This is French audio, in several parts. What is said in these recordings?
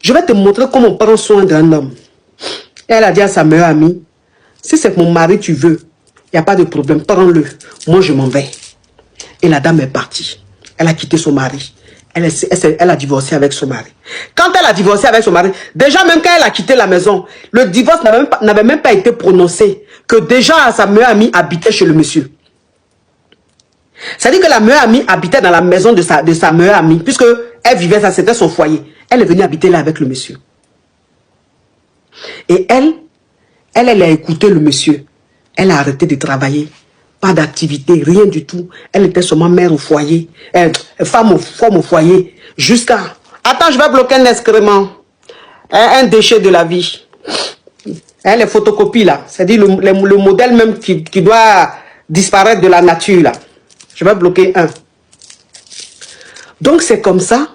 Je vais te montrer comment on prend soin d'un homme. Et elle a dit à sa meilleure amie, si c'est mon mari tu veux, il n'y a pas de problème, prends-le. Moi, je m'en vais. Et la dame est partie. Elle a quitté son mari. Elle a divorcé avec son mari. Quand elle a divorcé avec son mari, déjà même quand elle a quitté la maison, le divorce n'avait même pas été prononcé. Que déjà sa meilleure amie habitait chez le monsieur. C'est-à-dire que la meilleure amie habitait dans la maison de sa meilleure amie, puisque elle vivait, ça c'était son foyer. Elle est venue habiter là avec le monsieur. Et elle a écouté le monsieur. Elle a arrêté de travailler. Pas d'activité, rien du tout. Elle était seulement mère au foyer. Femme au foyer. Jusqu'à... Attends, je vais bloquer un excrément. Un déchet de la vie. Les photocopies là. C'est-à-dire le modèle même qui doit disparaître de la nature là. Je vais bloquer un. Donc c'est comme ça.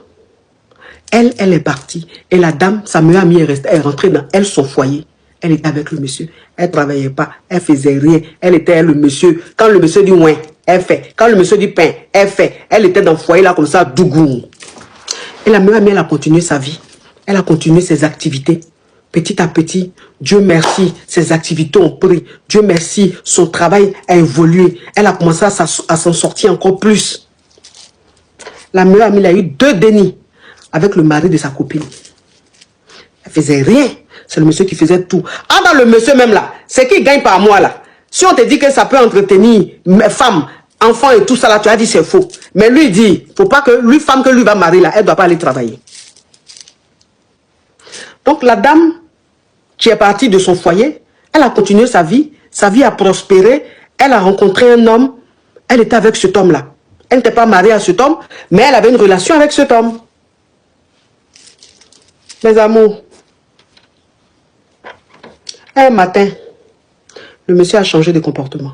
Elle est partie. Et la dame, sa meilleure amie est rentrée dans son foyer. Elle était avec le monsieur. Elle ne travaillait pas. Elle faisait rien. Elle était le monsieur. Quand le monsieur dit ouin, elle fait. Quand le monsieur dit pain, elle fait. Elle était dans le foyer là comme ça, dougou. Et la meilleure amie, elle a continué sa vie. Elle a continué ses activités. Petit à petit, Dieu merci, ses activités ont pris. Dieu merci, son travail a évolué. Elle a commencé à s'en sortir encore plus. La meilleure amie, elle a eu 2 dénis avec le mari de sa copine. Elle faisait rien. C'est le monsieur qui faisait tout. Ah, dans le monsieur même là, c'est qui gagne par mois là. Si on te dit que ça peut entretenir femmes, enfants et tout ça là, tu as dit c'est faux. Mais lui il dit, faut pas que lui, femme que lui va marier là, elle doit pas aller travailler. Donc la dame qui est partie de son foyer, elle a continué sa vie a prospéré, elle a rencontré un homme, elle était avec cet homme là. Elle n'était pas mariée à cet homme, mais elle avait une relation avec cet homme. Mes amours, un matin, le monsieur a changé de comportement.